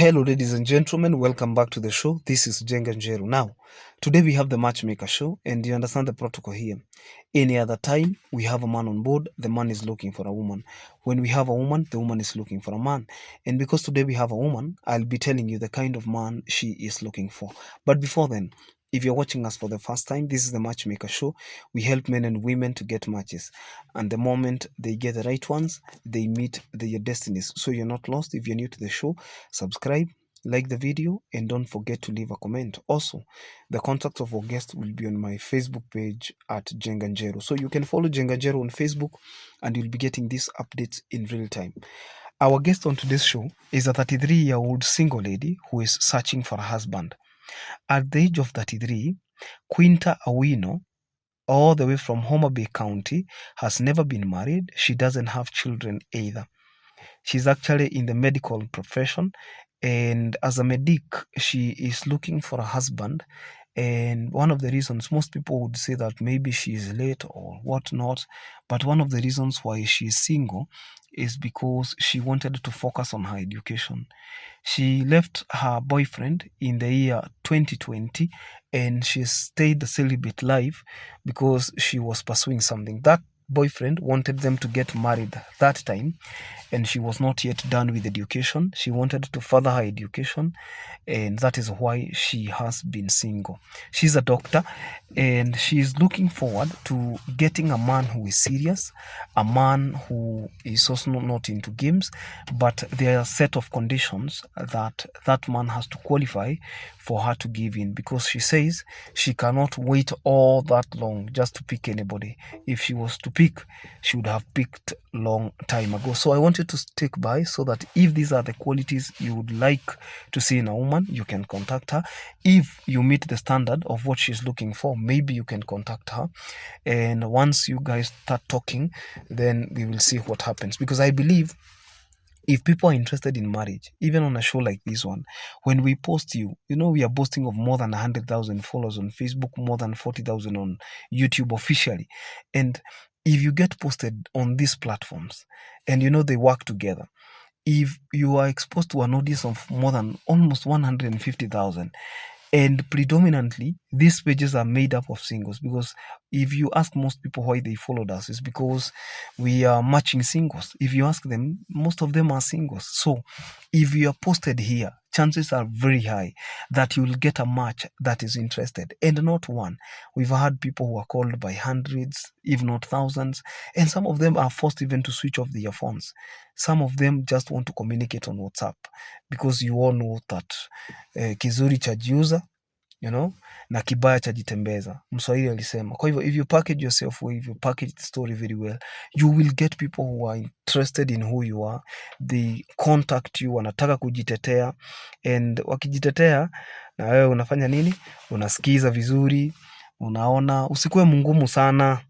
Hello, ladies and gentlemen. Welcome back to the show. This is Jenga Njeru. Now, today we have the Matchmaker show, and you understand the protocol here. Any other time, we have a man on board, the man is looking for a woman. When we have a woman, the woman is looking for a man. And because today we have a woman, I'll be telling you the kind of man she is looking for. But before then, if you're watching us for the first time, this is the Matchmaker show. We help men and women to get matches. And the moment they get the right ones, they meet their destinies. So you're not lost. If you're new to the show, subscribe, like the video, and don't forget to leave a comment. Also, the contact of our guest will be on my Facebook page at Jenganjero. So you can follow Jenganjero on Facebook and you'll be getting these updates in real time. Our guest on today's show is a 33-year-old single lady who is searching for a husband. At the age of 33, Quinta Awino, all the way from Homa Bay County, has never been married. She doesn't have children either. She's actually in the medical profession, and as a medic, she is looking for a husband. And one of the reasons, most people would say that maybe she is late or whatnot, but one of the reasons why she is single is because she wanted to focus on her education. She left her boyfriend in the year 2020 and she stayed the celibate life because she was pursuing something. That boyfriend wanted them to get married that time, and she was not yet done with education. She wanted to further her education, and that is why she has been single. She's a doctor, and she is looking forward to getting a man who is serious, a man who is also not into games, but there are a set of conditions that that man has to qualify for her to give in, because she says she cannot wait all that long just to pick anybody. If she was to pick, she would have picked long time ago. So I want you to stick by, so that if these are the qualities you would like to see in a woman, you can contact her. If you meet the standard of what she's looking for, maybe you can contact her. And once you guys start talking, then we will see what happens. Because I believe if people are interested in marriage, even on a show like this one, when we post you, we are boasting of more than 100,000 followers on Facebook, more than 40,000 on YouTube officially. And if you get posted on these platforms and they work together, if you are exposed to an audience of more than almost 150,000, and predominantly, these pages are made up of singles, because if you ask most people why they followed us, it's because we are matching singles. If you ask them, most of them are singles. So if you are posted here, chances are very high that you will get a match that is interested, and not one. We've had people who are called by hundreds, if not thousands, and some of them are forced even to switch off their phones. Some of them just want to communicate on WhatsApp, because you all know that kizuri chajiuza, na kibaya chajitembeza, Mswahili alisema. Kwa hivyo, if you package yourself well, if you package the story very well, you will get people who are interested in who you are. They contact you, wanataka kujitetea, and wakijitetea na wewe unafanya nini? Unasikiza vizuri, unaona, usikuwe mngumu sana.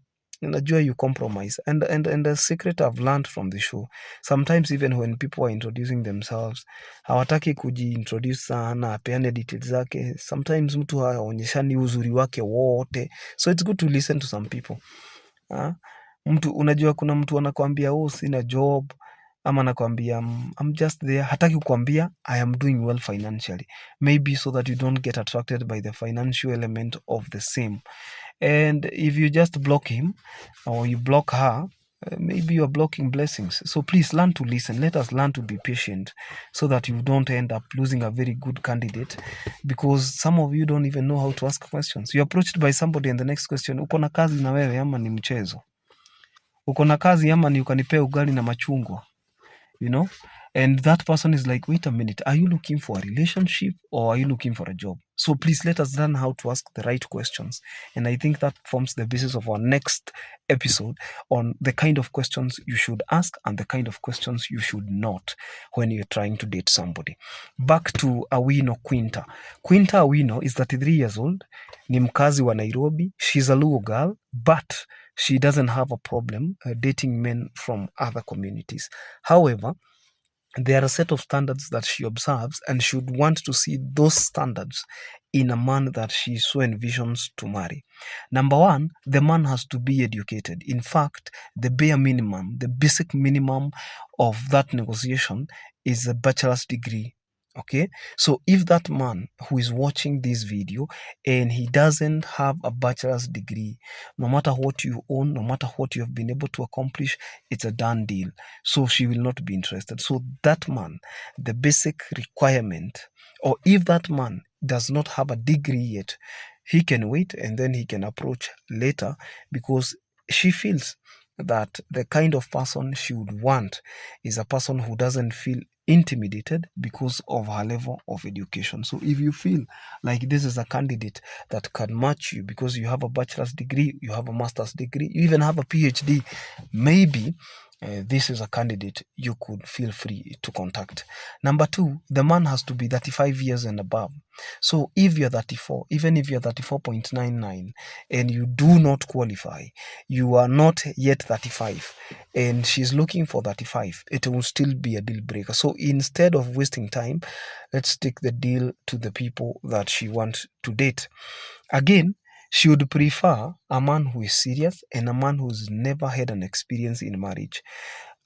Najua you compromise. And the secret I've learned from the show, sometimes even when people are introducing themselves, hawataki kujiintroduce sana, apeane details zake. Sometimes mtu haonyeshani uzuri wake wote. So it's good to listen to some people. Unajua kuna mtu anakuambia sina job, ama anakuambia I'm just there. Hataki kukuambia I am doing well financially. Maybe so that you don't get attracted by the financial element of the same. And if you just block him or you block her, maybe you're blocking blessings. So please learn to listen. Let us learn to be patient, so that you don't end up losing a very good candidate, because some of you don't even know how to ask questions. You're approached by somebody and the next question, uko na kazi na wewe ama ni mchezo? Uko na kazi ama ni ukanipea ugali na machungwa? And that person is like, wait a minute, are you looking for a relationship or are you looking for a job? So please let us learn how to ask the right questions. And I think that forms the basis of our next episode on the kind of questions you should ask and the kind of questions you should not when you're trying to date somebody. Back to Awino Quinta. Quinta Awino is 33 years old. Ni mkazi wa Nairobi. She's a Luo girl, but she doesn't have a problem dating men from other communities. However, there are a set of standards that she observes, and she would want to see those standards in a man that she so envisions to marry. Number one, the man has to be educated. In fact, the bare minimum, the basic minimum of that negotiation is a bachelor's degree Okay, so if that man who is watching this video and he doesn't have a bachelor's degree, no matter what you own, no matter what you have been able to accomplish, it's a done deal. So she will not be interested. So that man, the basic requirement, or if that man does not have a degree yet, he can wait and then he can approach later, because she feels that the kind of person she would want is a person who doesn't feel intimidated because of her level of education. So if you feel like this is a candidate that can match you because you have a bachelor's degree, you have a master's degree, you even have a PhD, maybe this is a candidate you could feel free to contact. Number two, the man has to be 35 years and above. So if you're 34, even if you're 34.99 and you do not qualify, you are not yet 35, and she's looking for 35, it will still be a deal breaker. So instead of wasting time, let's take the deal to the people that she wants to date. Again, she would prefer a man who is serious and a man who's never had an experience in marriage.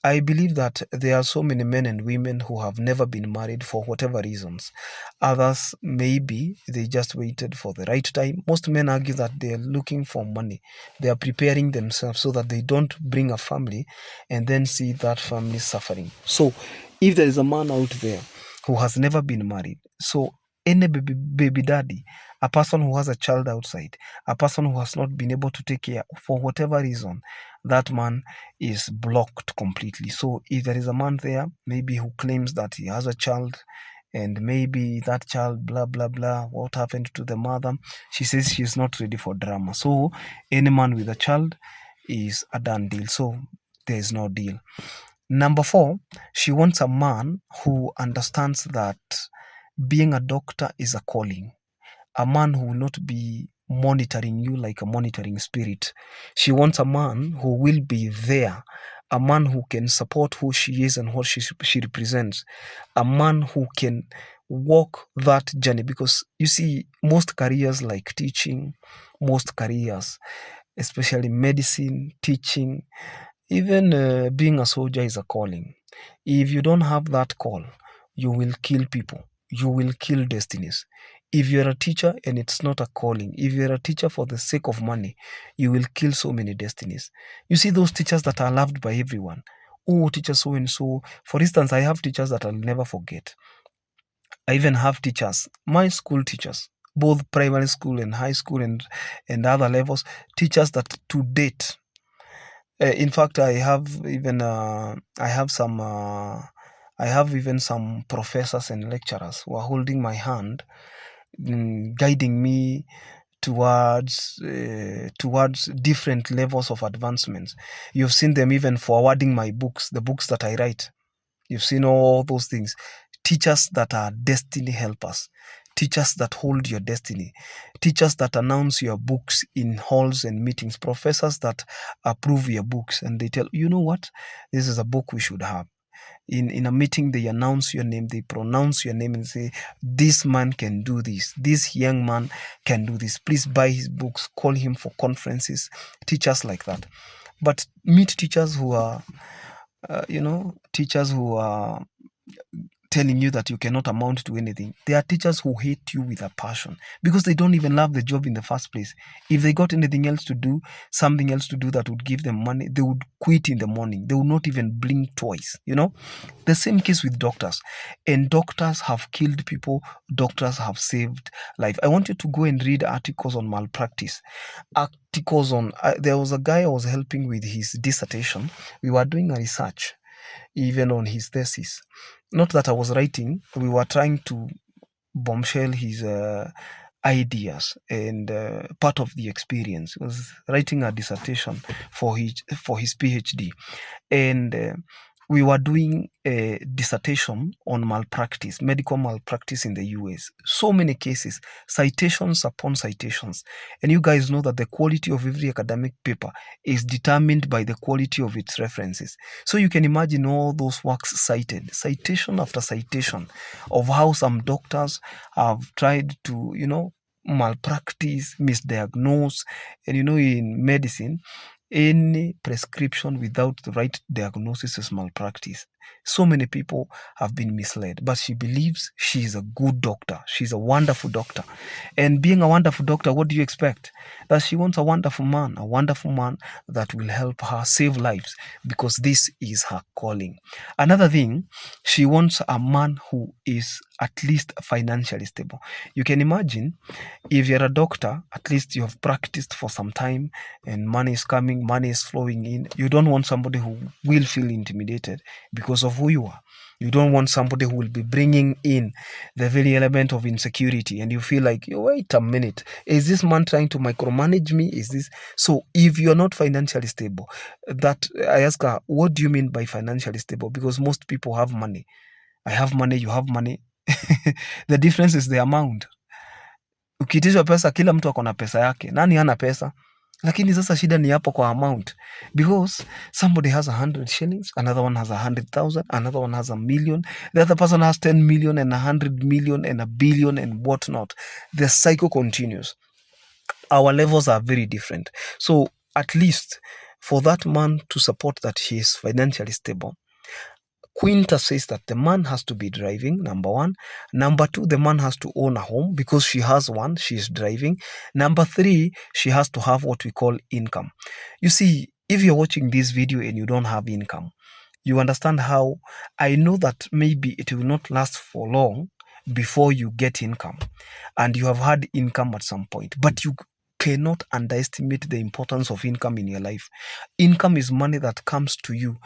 I believe that there are so many men and women who have never been married for whatever reasons. Others, maybe they just waited for the right time. Most men argue that they are looking for money. They are preparing themselves so that they don't bring a family and then see that family suffering. So, if there is a man out there who has never been married, so any baby daddy, a person who has a child outside, a person who has not been able to take care for whatever reason, that man is blocked completely. So if there is a man there, maybe who claims that he has a child, and maybe that child, blah blah blah, what happened to the mother? She says she's not ready for drama. So any man with a child is a done deal. So there is no deal. Number four, she wants a man who understands that being a doctor is a calling, a man who will not be monitoring you like a monitoring spirit. She wants a man who will be there, a man who can support who she is and what she represents, a man who can walk that journey. Because you see, most careers like teaching, most careers, especially medicine, teaching, even being a soldier is a calling. If you don't have that call, you will kill people. You will kill destinies. If you're a teacher and it's not a calling, if you're a teacher for the sake of money, you will kill so many destinies. You see those teachers that are loved by everyone. Oh, teacher so and so. For instance, I have teachers that I'll never forget. I even have teachers, my school teachers, both primary school and high school and other levels, teachers that to date, in fact, I have even some professors and lecturers who are holding my hand, guiding me towards different levels of advancements. You've seen them even forwarding my books, the books that I write. You've seen all those things. Teachers that are destiny helpers. Teachers that hold your destiny. Teachers that announce your books in halls and meetings. Professors that approve your books and they tell, you know what? This is a book we should have. In a meeting, they announce your name, they pronounce your name and say, this man can do this. This young man can do this. Please buy his books, call him for conferences. Teachers like that. But meet teachers who are, teachers who are telling you that you cannot amount to anything. There are teachers who hate you with a passion because they don't even love the job in the first place. If they got anything else to do, something else to do that would give them money, they would quit in the morning. They would not even blink twice, The same case with doctors. And doctors have killed people, doctors have saved life. I want you to go and read articles on malpractice. Articles on, there was a guy I was helping with his dissertation. We were doing a research even on his thesis. Not that I was writing, we were trying to bombshell his ideas, and part of the experience was writing a dissertation for his PhD. And we were doing a dissertation on malpractice, medical malpractice in the US. So many cases, citations upon citations. And you guys know that the quality of every academic paper is determined by the quality of its references. So you can imagine all those works cited, citation after citation, of how some doctors have tried to, malpractice, misdiagnose. And in medicine, any prescription without the right diagnosis is malpractice. So many people have been misled, but she believes she is a good doctor. She's a wonderful doctor. And being a wonderful doctor, what do you expect? That she wants a wonderful man that will help her save lives, because this is her calling. Another thing, she wants a man who is at least financially stable. You can imagine, if you're a doctor, at least you have practiced for some time and money is coming, money is flowing in. You don't want somebody who will feel intimidated because of who you are. You don't want somebody who will be bringing in the very element of insecurity and you feel like, wait a minute, is this man trying to micromanage me? Is this? So if you're not financially stable, that I ask her, what do you mean by financially stable? Because most people have money. I have money, you have money. The difference is the amount. Ukiitishwa pesa, kila mtu ako na pesa yake. Nani hana pesa? Lakini sasa shida ni hapo kwa amount, because somebody has 100 shillings, another one has 100,000, another one has 1,000,000, the other person has 10 million and 100 million and 1,000,000,000 and whatnot. The cycle continues. Our levels are very different. So at least for that man to support that he is financially stable, Quinta says that the man has to be driving, number one. Number two, the man has to own a home because she has one, she is driving. Number three, she has to have what we call income. You see, if you're watching this video and you don't have income, you understand how I know that maybe it will not last for long before you get income, and you have had income at some point, but you cannot underestimate the importance of income in your life. Income is money that comes to you.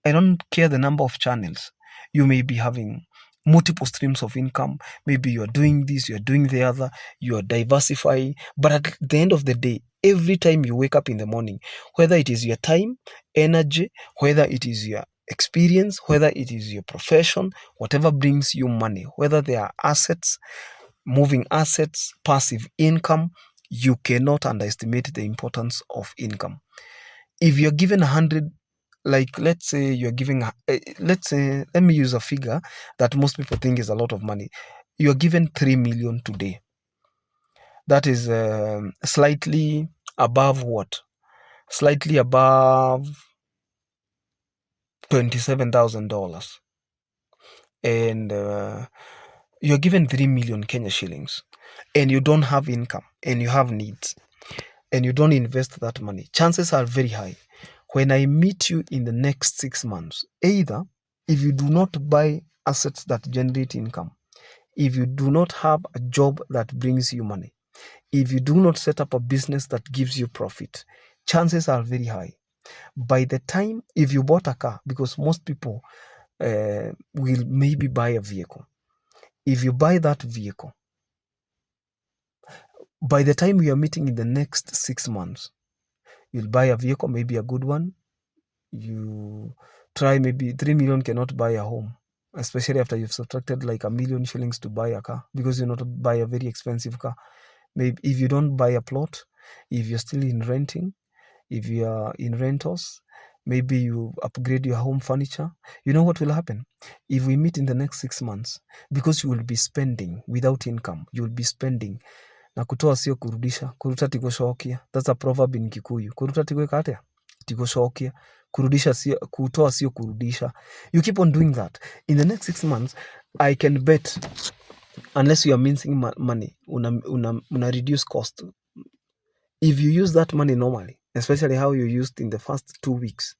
I don't care the number of channels. You may be having multiple streams of income. Maybe you're doing this, you're doing the other, you're diversifying. But at the end of the day, every time you wake up in the morning, whether it is your time, energy, whether it is your experience, whether it is your profession, whatever brings you money, whether they are assets, moving assets, passive income, you cannot underestimate the importance of income. If you're given 100, like let's say you're giving, let me use a figure that most people think is a lot of money. You're given 3 million today. That is slightly above what? Slightly above $27,000. And you're given 3 million Kenya shillings and you don't have income and you have needs and you don't invest that money. Chances are very high when I meet you in the next 6 months, either if you do not buy assets that generate income, if you do not have a job that brings you money, if you do not set up a business that gives you profit, chances are very high. By the time, if you bought a car, because most people will maybe buy a vehicle. If you buy that vehicle, by the time we are meeting in the next 6 months, you'll buy a vehicle, maybe a good one. You try, maybe 3 million cannot buy a home, especially after you've subtracted like 1,000,000 shillings to buy a car, because you not buy a very expensive car. Maybe if you don't buy a plot, if you're still in renting, if you are in rentals, maybe you upgrade your home furniture. You know what will happen? If we meet in the next 6 months, because you will be spending without income, you will be spending. Na kutoa sio kurudisha, kuruta tigoshokia. That's a proverb in Kikuyu. Kuruta tigweka atia? Tigoshokia. Kurudisha sio, kutoa sio kurudisha. You keep on doing that. In the next 6 months, I can bet, unless you are mincing money, una reduce cost. If you use that money normally, especially how you used in the first 2 weeks,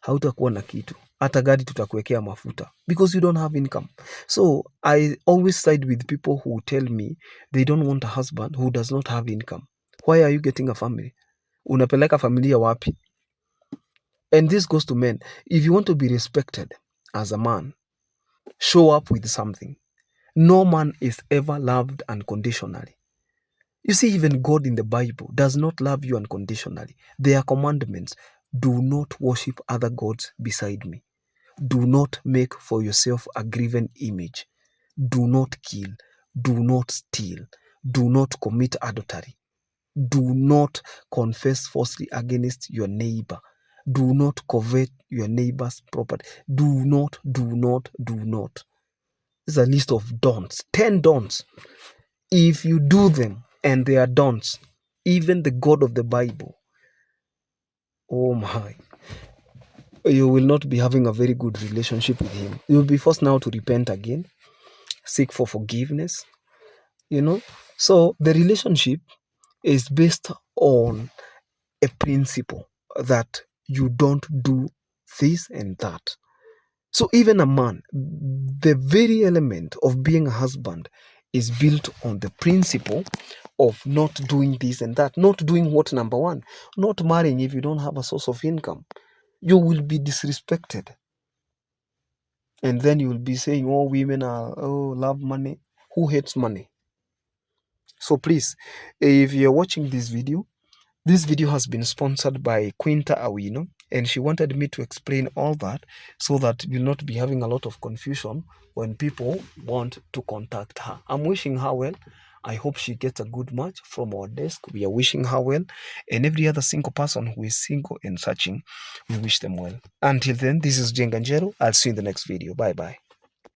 hautakuwa na kitu. Hata gari tutakuwekea mafuta because you don't have income. So I always side with people who tell me they don't want a husband who does not have income. Why are you getting a family? Unapeleka familia wapi? And this goes to men. If you want to be respected as a man, show up with something. No man is ever loved unconditionally. You see, even God in the Bible does not love you unconditionally. There are commandments. Do not worship other gods beside me. Do not make for yourself a graven image. Do not kill. Do not steal. Do not commit adultery. Do not confess falsely against your neighbor. Do not covet your neighbor's property. Do not. This is a list of don'ts. 10 don'ts. If you do them and they are don'ts, even the God of the Bible, oh my, you will not be having a very good relationship with him. You'll be forced now to repent again, seek for forgiveness, you know. So the relationship is based on a principle that you don't do this and that. So even a man, the very element of being a husband is built on the principle of not doing this and that, not doing what? Number one, not marrying if you don't have a source of income. You will be disrespected. And then you will be saying, oh, women are, oh, love money. Who hates money? So please, if you're watching this video has been sponsored by Quinta Awino, and she wanted me to explain all that so that you'll not be having a lot of confusion when people want to contact her. I'm wishing her well. I hope she gets a good match from our desk. We are wishing her well. And every other single person who is single and searching, we wish them well. Until then, this is Jenganjero. I'll see you in the next video. Bye-bye.